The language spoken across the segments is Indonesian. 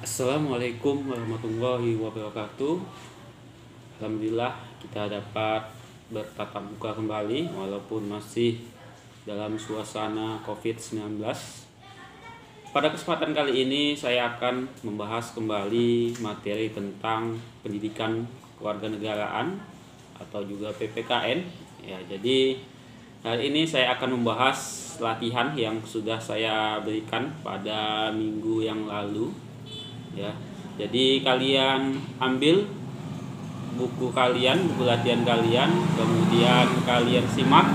Assalamualaikum warahmatullahi wabarakatuh. Alhamdulillah kita dapat bertatap muka kembali walaupun masih dalam suasana COVID-19. Pada kesempatan kali ini saya akan membahas kembali materi tentang pendidikan kewarganegaraan atau juga PPKN. Ya, jadi hari ini saya akan membahas latihan yang sudah saya berikan pada minggu yang lalu. Ya, jadi kalian ambil buku latihan kalian, kemudian kalian simak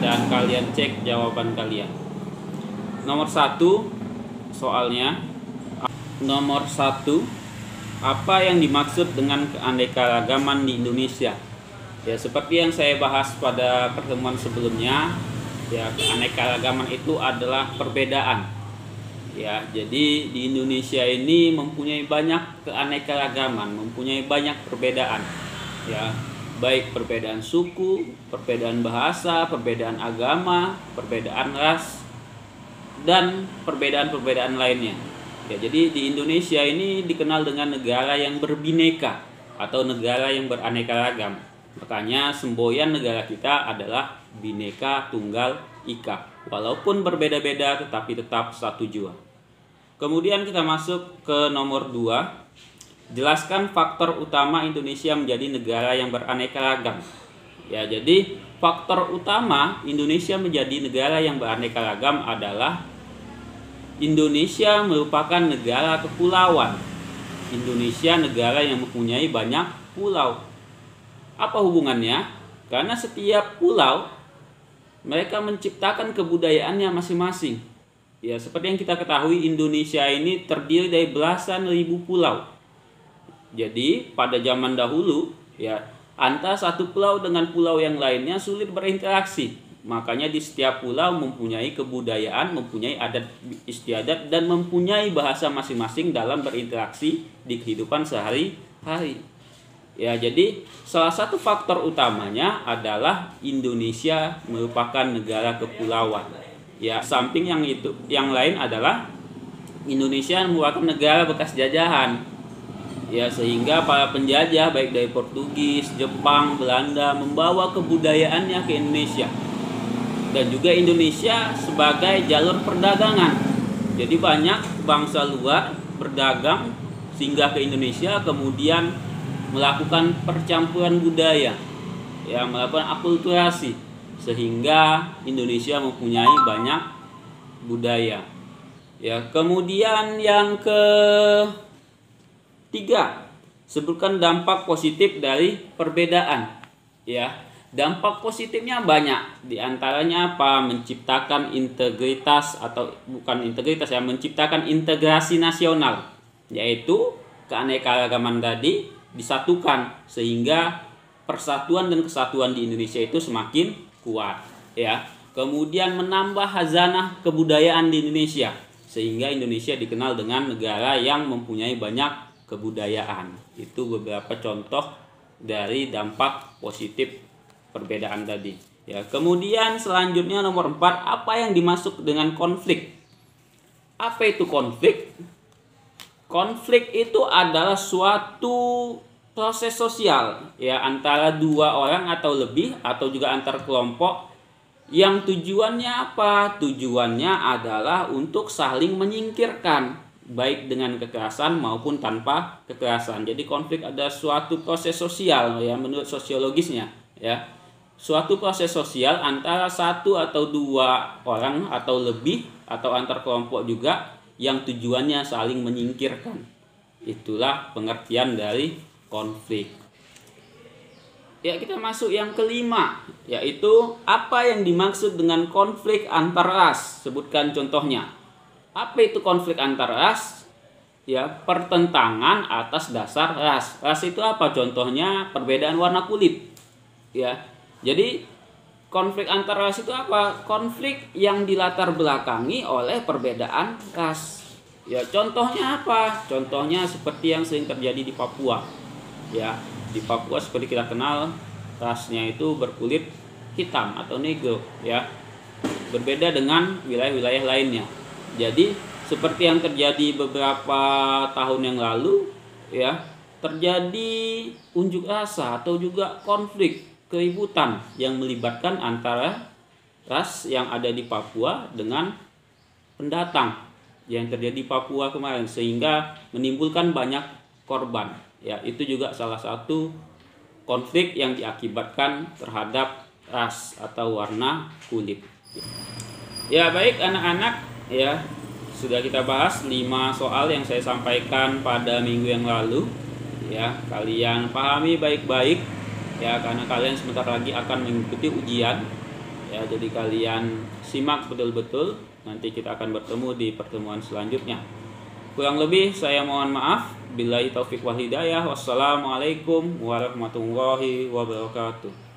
dan kalian cek jawaban kalian. Nomor 1 soalnya, nomor 1, apa yang dimaksud dengan keanekaragaman di Indonesia? Ya, seperti yang saya bahas pada pertemuan sebelumnya, ya, keanekaragaman itu adalah perbedaan. Ya, jadi di Indonesia ini mempunyai banyak keanekaragaman, mempunyai banyak perbedaan. Ya, baik perbedaan suku, perbedaan bahasa, perbedaan agama, perbedaan ras, dan perbedaan-perbedaan lainnya. Ya, jadi di Indonesia ini dikenal dengan negara yang berbineka atau negara yang beraneka ragam. Makanya semboyan negara kita adalah Bhinneka Tunggal Ika. Walaupun berbeda-beda tetapi tetap satu jua. Kemudian kita masuk ke nomor 2. Jelaskan faktor utama Indonesia menjadi negara yang beraneka ragam. Ya, jadi faktor utama Indonesia menjadi negara yang beraneka ragam adalah Indonesia merupakan negara kepulauan. Indonesia negara yang mempunyai banyak pulau. Apa hubungannya? Karena setiap pulau mereka menciptakan kebudayaannya masing-masing. Ya, seperti yang kita ketahui, Indonesia ini terdiri dari belasan ribu pulau. Jadi, pada zaman dahulu, ya, antara satu pulau dengan pulau yang lainnya sulit berinteraksi. Makanya di setiap pulau mempunyai kebudayaan, mempunyai adat istiadat, dan mempunyai bahasa masing-masing dalam berinteraksi di kehidupan sehari-hari. Ya, jadi salah satu faktor utamanya adalah Indonesia merupakan negara kepulauan. Ya, samping yang lain adalah Indonesia merupakan negara bekas jajahan. Ya, sehingga para penjajah baik dari Portugis, Jepang, Belanda membawa kebudayaannya ke Indonesia. Dan juga Indonesia sebagai jalur perdagangan. Jadi banyak bangsa luar berdagang singgah ke Indonesia, kemudian melakukan percampuran budaya, ya, melakukan akulturasi, sehingga Indonesia mempunyai banyak budaya. Ya, kemudian yang ketiga, sebutkan dampak positif dari perbedaan. Ya, dampak positifnya banyak. Di antaranya apa? Menciptakan integritas atau bukan integritas, ya, menciptakan integrasi nasional, yaitu keanekaragaman tadi disatukan sehingga persatuan dan kesatuan di Indonesia itu semakin kuat, ya. Kemudian menambah khazanah kebudayaan di Indonesia sehingga Indonesia dikenal dengan negara yang mempunyai banyak kebudayaan. Itu beberapa contoh dari dampak positif perbedaan tadi, ya. Kemudian selanjutnya nomor 4, apa yang dimaksud dengan konflik? Apa itu konflik? Konflik itu adalah suatu proses sosial, ya, antara dua orang atau lebih atau juga antar kelompok yang tujuannya apa? Tujuannya adalah untuk saling menyingkirkan baik dengan kekerasan maupun tanpa kekerasan. Jadi konflik adalah suatu proses sosial, ya, menurut sosiologisnya, ya. Suatu proses sosial antara satu atau dua orang atau lebih atau antar kelompok juga yang tujuannya saling menyingkirkan. Itulah pengertian dari konflik. Ya, kita masuk yang kelima, yaitu apa yang dimaksud dengan konflik antar ras. Sebutkan contohnya. Apa itu konflik antar ras? Ya, pertentangan atas dasar ras. Ras itu apa? Contohnya perbedaan warna kulit. Ya. Jadi konflik antar ras itu apa? Konflik yang dilatar belakangi oleh perbedaan ras. Ya, contohnya apa? Contohnya seperti yang sering terjadi di Papua. Ya, di Papua seperti kita kenal rasnya itu berkulit hitam atau negro, ya. Berbeda dengan wilayah-wilayah lainnya. Jadi seperti yang terjadi beberapa tahun yang lalu, ya, terjadi unjuk rasa atau juga konflik keributan yang melibatkan antara ras yang ada di Papua dengan pendatang yang terjadi di Papua kemarin, sehingga menimbulkan banyak korban. Ya, itu juga salah satu konflik yang diakibatkan terhadap ras atau warna kulit. Ya, baik anak-anak, ya, sudah kita bahas 5 soal yang saya sampaikan pada minggu yang lalu. Ya, kalian pahami baik-baik, ya, karena kalian sebentar lagi akan mengikuti ujian. Ya, jadi kalian simak betul-betul. Nanti kita akan bertemu di pertemuan selanjutnya. Kurang lebih saya mohon maaf. Billahi taufik wal hidayah. Wassalamualaikum warahmatullahi wabarakatuh.